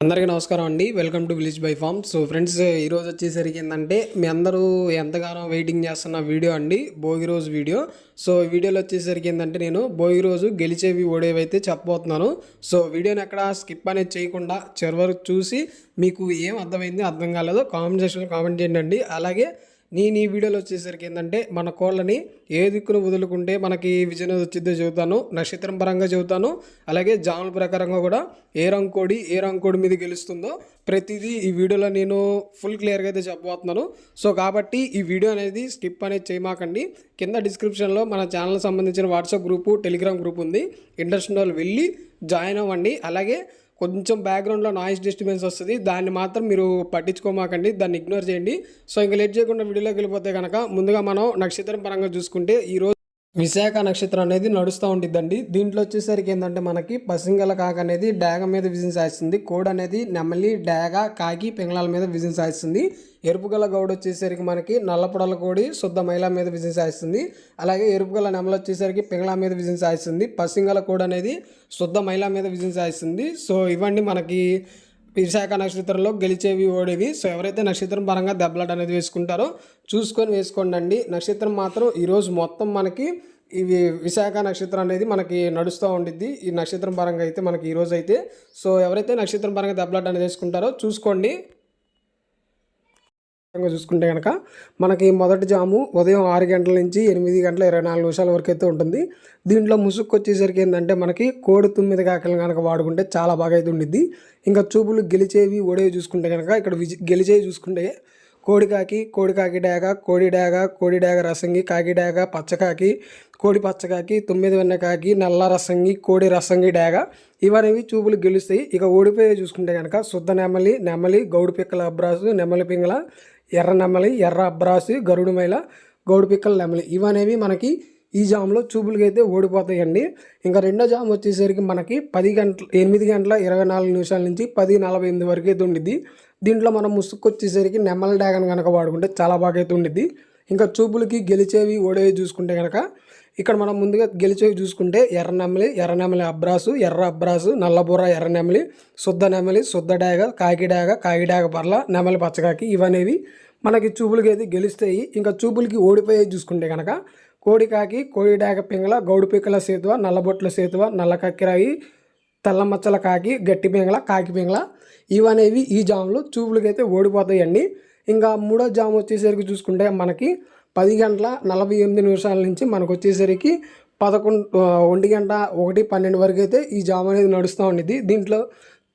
అందరికీ నమస్కారం అండి. Welcome to village by farm. So friends, ఈరోజు వచ్చేసరికి ఏంటంటే మీ అందరూ ఎంతగానో వెయిటింగ్ చేస్తున్న వీడియో అండి, భోగి రోజు వీడియో. సో ఈ వీడియోలో వచ్చేసరికి ఏంటంటే నేను భోగి రోజు గెలిచేవి ఓడేవైతే చెప్పబోతున్నాను. సో వీడియోని ఎక్కడ స్కిప్ అనేది చేయకుండా చివరి వరకు చూసి మీకు ఏం అర్థమైంది అర్థం కాలేదో కామెంట్ సెక్షన్లో కామెంట్ చేయండి. అలాగే నేను ఈ వీడియోలో వచ్చేసరికి ఏంటంటే మన కోళ్ళని ఏ దిక్కును వదులుకుంటే మనకి విజయం వచ్చిందో చెబుతాను, నక్షత్రం పరంగా చెబుతాను, అలాగే జాముల ప్రకారంగా కూడా ఏ రంగు కోడి మీద గెలుస్తుందో ప్రతిదీ ఈ వీడియోలో నేను ఫుల్ క్లియర్గా అయితే చెప్పబోతున్నాను. సో కాబట్టి ఈ వీడియో అనేది స్కిప్ అనేది చేయమాకండి. కింద డిస్క్రిప్షన్లో మన ఛానల్ సంబంధించిన వాట్సాప్ గ్రూపు, టెలిగ్రామ్ గ్రూప్ ఉంది. ఇంట్రెస్ట్ ఉన్న వాళ్ళు వెళ్ళి జాయిన్ అవ్వండి. అలాగే కొంచెం బ్యాక్గ్రౌండ్లో నాయిస్ డిస్టర్బెన్స్ వస్తుంది, దాన్ని మాత్రం మీరు పట్టించుకోమాకండి, దాన్ని ఇగ్నోర్ చేయండి. సో ఇంకా లేట్ చేయకుండా వీడియోలోకి వెళ్ళిపోతే కనుక ముందుగా మనం నక్షత్రం పరంగా చూసుకుంటే ఈరోజు విశాఖ నక్షత్రం అనేది నడుస్తూ ఉంటుందండి. దీంట్లో వచ్చేసరికి ఏంటంటే మనకి పసింగల కాకి అనేది డాగ మీద విజయం సాధిస్తుంది, కోడ్ అనేది నెమలి, డాగ, కాకి, పింగళాల మీద విజయం సాధిస్తుంది. ఎరుపుగల గౌడ వచ్చేసరికి మనకి నల్లపొడల కోడి, శుద్ధ మహిళ మీద విజయం సాధిస్తుంది. అలాగే ఎరుపుగల నెమల వచ్చేసరికి పింగళ మీద విజయం సాధిస్తుంది. పసింగల కోడ్ అనేది శుద్ధ మహిళ మీద విజయం సాధిస్తుంది. సో ఇవన్నీ మనకి విశాఖ నక్షత్రంలో గెలిచేవి ఓడేవి. సో ఎవరైతే నక్షత్రం పరంగా దెబ్బలాట అనేది వేసుకుంటారో చూసుకొని వేసుకోండి అండి. నక్షత్రం మాత్రం ఈరోజు మొత్తం మనకి ఇవి విశాఖ నక్షత్రం అనేది మనకి నడుస్తూ ఉండిద్ది. ఈ నక్షత్రం పరంగా అయితే మనకి ఈరోజు అయితే సో ఎవరైతే నక్షత్రం పరంగా దెబ్బలాట అనేది వేసుకుంటారో చూసుకోండి. చూసుకుంటే కనుక మనకి మొదటి జాము ఉదయం 6 గంటల నుంచి 8 గంటల 24 నిమిషాల వరకు అయితే ఉంటుంది. దీంట్లో ముసుగు వచ్చేసరికి ఏంటంటే మనకి కోడి 9 కాకలు కనుక వాడుకుంటే చాలా బాగా అయితే ఉండిద్ది. ఇంకా చూపులు గెలిచేవి ఓడేవి చూసుకుంటే కనుక ఇక్కడ గెలిచేవి చూసుకుంటే కోడికాకి డాగ, కోడి డాగ రసంగి, కాకి డాగ, పచ్చకాకి, కోడి పచ్చకాకి, 9 వెన్న కాకి, నల్ల రసంగి, కోడి రసంగి డాగ ఇవనేవి చూపులు గెలుస్తాయి. ఇక ఓడిపోయే చూసుకుంటే కనుక శుద్ధ నెమలి, గౌడు పిక్కల అబ్రాసు, నెమలి పింగళ, ఎర్ర నెమలి, ఎర్ర అబ్రాసు, గరుడు మైల, గౌడు పిక్కల నెమలి ఇవనేవి మనకి ఈ జామ్లో చూపులకి అయితే ఓడిపోతాయండి. ఇంకా రెండో జామ్ వచ్చేసరికి మనకి 8 గంటల 24 నిమిషాల నుంచి 10:48 వరకు అయితే ఉండిద్ది. దీంట్లో మనం ముసుగు వచ్చేసరికి నెమల డాగన్ కనుక వాడుకుంటే చాలా బాగా అయితే ఉండిద్ది. ఇంకా చూపులకి గెలిచేవి ఓడేవి చూసుకుంటే కనుక ఇక్కడ మనం ముందుగా గెలిచేవి చూసుకుంటే ఎర్ర నెమలి అబ్రాసు, ఎర్ర అబ్రాసు, నల్లబుర్ర ఎర్ర నెమలి, శుద్ధ డాగ, కాకి డాగ పర్ల, నెమలి పచ్చకాకి ఇవనేవి మనకి చూపులకి అయితే గెలుస్తాయి. ఇంకా చూపులకి ఓడిపోయేవి చూసుకుంటే కనుక కోడి డాగ పింగళ, గౌడు పిక్కల సేతువ, నల్లబొట్ల సేతువ, నల్ల కక్కిరాయి, తెల్ల మచ్చల కాకి, గట్టి పింగళ, కాకి పింగళ ఇవనేవి ఈ జాములో చూపులకి అయితే ఓడిపోతాయండి. ఇంకా మూడో జాము వచ్చేసరికి చూసుకుంటే మనకి 10 గంటల 48 నిమిషాల నుంచి మనకు వచ్చేసరికి 1 గంట 1:12 వరకు అయితే ఈ జాము అనేది నడుస్తూ ఉండిద్ది. దీంట్లో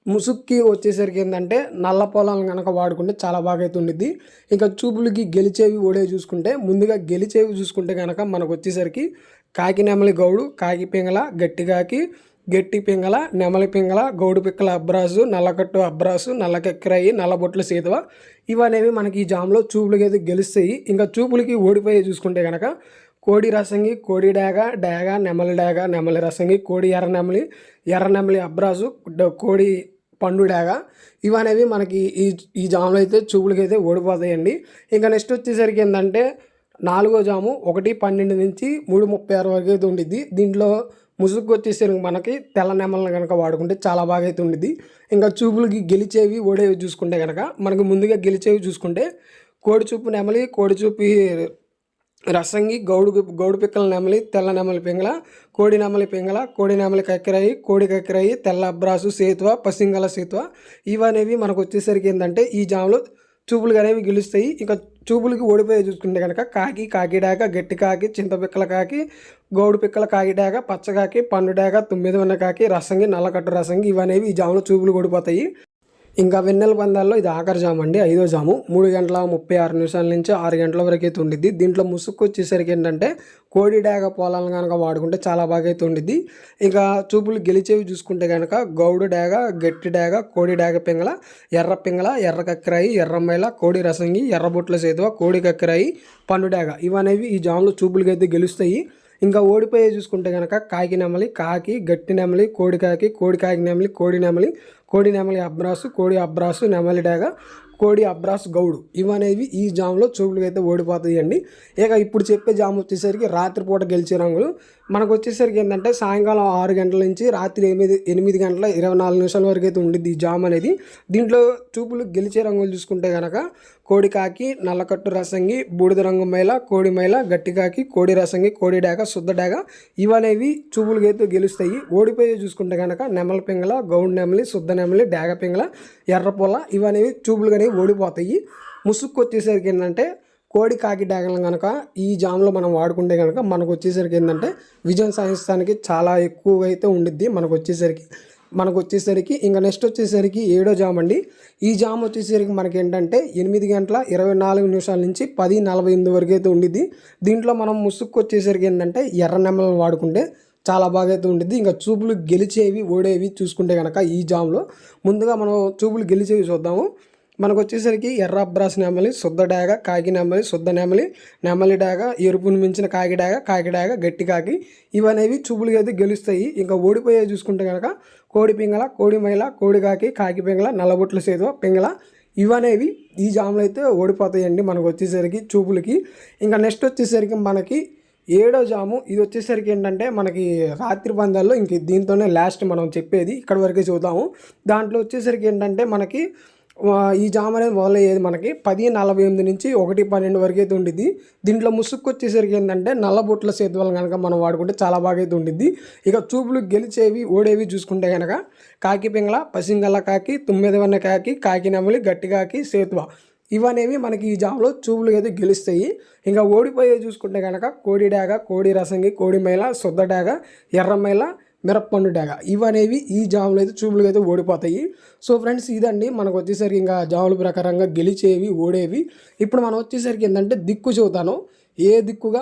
ముసుక్కి వచ్చేసరికి ఏంటంటే నల్ల పొలాలను కనుక వాడుకుంటే చాలా బాగా అయితే ఉండిద్ది. ఇంకా చూపులకి గెలిచేవి ఓడేవి చూసుకుంటే ముందుగా గెలిచేవి చూసుకుంటే కనుక మనకు వచ్చేసరికి కాకి నెమలి గౌడు, కాకి పింగళ, గట్టి పింగళ, నెమలి పింగళ, గౌడు పిక్కల అబ్రాసు, నల్లకట్టు అబ్రాసు, నల్ల కెక్కరాయి, నల్లబొట్ల సీతవ ఇవనేవి మనకి ఈ జామ్లో చూపులకి అయితే గెలుస్తాయి. ఇంకా చూపులకి ఓడిపోయి చూసుకుంటే కనుక కోడి రసంగి, కోడి డాగ, నెమలి రసంగి, కోడి ఎర్ర నెమలి అబ్రాసు, కోడి పండు డాగ ఇవనేవి మనకి ఈ జామ్లో అయితే చూపులకి అయితే ఓడిపోతాయండి. ఇంకా నెక్స్ట్ వచ్చేసరికి ఏంటంటే 4వ జాము 1:12 నుంచి 3:36 వరకు అయితే ఉండిద్ది. దీంట్లో ముసుగు వచ్చేసరికి మనకి తెల్ల నెమలను కనుక వాడుకుంటే చాలా బాగా అయితే ఉండిద్ది. ఇంకా చూపులకి గెలిచేవి ఓడేవి చూసుకుంటే కనుక మనకి ముందుగా గెలిచేవి చూసుకుంటే కోడి చూపు నెమలి, కోడి చూపి రసంగి, గౌడు పిక్కల నెమలి, తెల్ల నెమలి పింగళ, కోడి నెమలి కక్కిరాయి, తెల్ల అబ్రాసు సేతువ, పసింగల సేతువ ఇవనేవి మనకు వచ్చేసరికి ఏంటంటే ఈ జాములో చూపులు అనేవి గెలుస్తాయి. ఇంకా చూపులకి ఓడిపోయి చూసుకుంటే కనుక కాకి డాగ, గట్టి కాకి, చింతపిక్కల కాకి, గౌడు పిక్కల కాకి డాగ, పచ్చకాకి, పండు డాగ, 9 వెన్న కాకి, రసంగి, నల్లకట్టు రసంగి ఇవనేవి ఈ జాములో చూపులు ఓడిపోతాయి. ఇంకా వెన్నెల పందాల్లో ఇది ఆఖరి జాము అండి, 5వ జాము 3 గంటల 36 నిమిషాల నుంచి 6 గంటల వరకు అయితే ఉండిద్ది. దీంట్లో ముసుగు వచ్చేసరికి ఏంటంటే కోడి డాగ పొలాలను కనుక వాడుకుంటే చాలా బాగా అయితే ఉండిద్ది. ఇంకా చూపులు గెలిచేవి చూసుకుంటే కనుక గౌడు డాగ, గట్టి డాగ, కోడి డాగ పింగళ, ఎర్ర కక్కిరాయి, ఎర్రమైల, కోడి రసంగి, ఎర్రబొట్ల సేతువ, కోడి కక్కిరాయి, పండు డాగ ఇవనేవి ఈ జాములో చూపులకి అయితే గెలుస్తాయి. ఇంకా ఓడిపోయే చూసుకుంటే కనుక కాకి నెమలి, గట్టి నెమలి, కోడికాకి నెమలి, కోడి నెమలి అబ్రాసు, కోడి అబ్రాసు, నెమలి డేగ, కోడి అబ్రాస్ గౌడు ఇవనేవి ఈ జామ్లో చూపులకు అయితే ఓడిపోతాయండి. ఇక ఇప్పుడు చెప్పే జామ్ వచ్చేసరికి రాత్రిపూట గెలిచే రంగులు. మనకు వచ్చేసరికి ఏంటంటే సాయంకాలం 6 గంటల నుంచి రాత్రి 8 గంటల 24 నిమిషాల వరకు అయితే ఉండిద్ది ఈ జామ్ అనేది. దీంట్లో చూపులు గెలిచే రంగులు చూసుకుంటే కనుక కోడి కాకి, నల్లకట్టు రసంగి, బూడిద రంగు మైల, కోడి మైల, గట్టి కాకి, కోడి రసంగి, కోడి డేగ, శుద్ధ డేగ ఇవనేవి చూపులకు అయితే గెలుస్తాయి. ఓడిపోయి చూసుకుంటే కనుక నెమలి పింగళ, గౌడు నెమలి, శుద్ధ నెమలి, డేగ పింగళ, ఎర్రపొల ఇవనేవి చూపులు అనేవి ఓడిపోతాయి. ముసుక్కు వచ్చేసరికి ఏంటంటే కోడి కాకి డేగలను కనుక ఈ జామ్లో మనం వాడుకుంటే కనుక మనకు వచ్చేసరికి ఏంటంటే విజయం సాధించడానికి చాలా ఎక్కువగా అయితే ఉండిద్ది. మనకు వచ్చేసరికి ఇంకా నెక్స్ట్ వచ్చేసరికి 7వ జామ్ అండి. ఈ జామ్ వచ్చేసరికి మనకి ఏంటంటే 8 గంటల 24 నిమిషాల నుంచి 10:48 వరకు అయితే ఉండిద్ది. దీంట్లో మనం ముసుక్కు వచ్చేసరికి ఏంటంటే ఎర్ర నెమలను వాడుకుంటే చాలా బాగా అయితే ఉండిద్ది. ఇంకా చూపులు గెలిచేవి ఓడేవి చూసుకుంటే కనుక ఈ జామ్లో ముందుగా మనం చూపులు గెలిచేవి చూద్దాము. మనకు వచ్చేసరికి ఎర్ర అబ్రాస్ నెమలి, శుద్ధ డేగ, కాకి నెమలి, శుద్ధ నెమలి, నెమలి డేగ, ఎరుపును మించిన కాకి డేగ, గట్టి కాకి ఇవనేవి చూపులు అయితే గెలుస్తాయి. ఇంకా ఓడిపోయే చూసుకుంటే కనుక కోడి పింగళ, కోడి మైల, కోడి కాకి, కాకి పింగళ, నల్లబొట్ల సేతువ పింగళ ఇవనేవి ఈ జామ్లో అయితే ఓడిపోతాయండి మనకు వచ్చేసరికి చూపులకి. ఇంకా నెక్స్ట్ వచ్చేసరికి మనకి 7వ జాము. ఇది వచ్చేసరికి ఏంటంటే మనకి రాత్రి పందాల్లో ఇంక దీంతోనే లాస్ట్ మనం చెప్పేది, ఇక్కడ వరకే చూద్దాము. దాంట్లో వచ్చేసరికి ఏంటంటే మనకి ఈ జామ్ అనేది మొదలయ్యేది మనకి 10:48 నుంచి 1:12 వరకు అయితే ఉండిద్ది. దీంట్లో ముసుక్కు వచ్చేసరికి ఏంటంటే నల్లబొట్ల సేతువలు కనుక మనం వాడుకుంటే చాలా బాగా అయితే ఉండిద్ది. ఇక చూపులు గెలిచేవి ఓడేవి చూసుకుంటే కనుక కాకి పింగళ, పసింగల్ల కాకి, తుమ్మెదవన్న కాకి, కాకి నెమలి, గట్టి కాకి, సేతువ ఇవనేవి మనకి ఈ జామ్లో చూపులు అయితే గెలుస్తాయి. ఇంకా ఓడిపోయే చూసుకుంటే కనుక కోడి డేగ, కోడి రసంగి, కోడి మైల, శుద్ధ డేగ, ఎర్ర మైల, మిరప్పండు డేగ ఇవనేవి ఈ జాములు అయితే చూపులు అయితే ఓడిపోతాయి. సో ఫ్రెండ్స్ ఇదండి మనకు వచ్చేసరికి ఇంకా జాముల ప్రకారంగా గెలిచేవి ఓడేవి. ఇప్పుడు మనం వచ్చేసరికి ఏంటంటే దిక్కు చూద్దాను, ఏ దిక్కుగా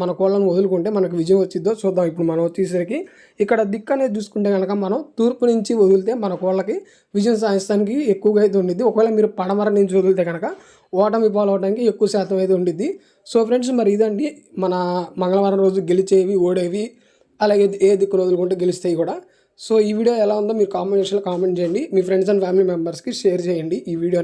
మన కోళ్ళను వదులుకుంటే మనకు విజయం వచ్చిద్దో చూద్దాం. ఇప్పుడు మనం వచ్చేసరికి ఇక్కడ దిక్కు అనేది చూసుకుంటే కనుక మనం తూర్పు నుంచి వదిలితే మన కోళ్ళకి విజయం సాధించడానికి ఎక్కువగా అయితే ఉండిద్ది. ఒకవేళ మీరు పడమర నుంచి వదిలితే కనుక ఓటమి పాలవడానికి ఎక్కువ శాతం అయితే ఉండిద్ది. సో ఫ్రెండ్స్ మరి ఇదండి మన మంగళవారం రోజు గెలిచేవి ఓడేవి, అలాగే ఏ దిక్కును వదులుకుంటే గెలుస్తాయి కూడా. సో ఈ వీడియో ఎలా ఉందో మీరు కామెంట్ చేయండి. మీ ఫ్రెండ్స్ అండ్ ఫ్యామిలీ మెంబర్స్కి షేర్ చేయండి ఈ వీడియో.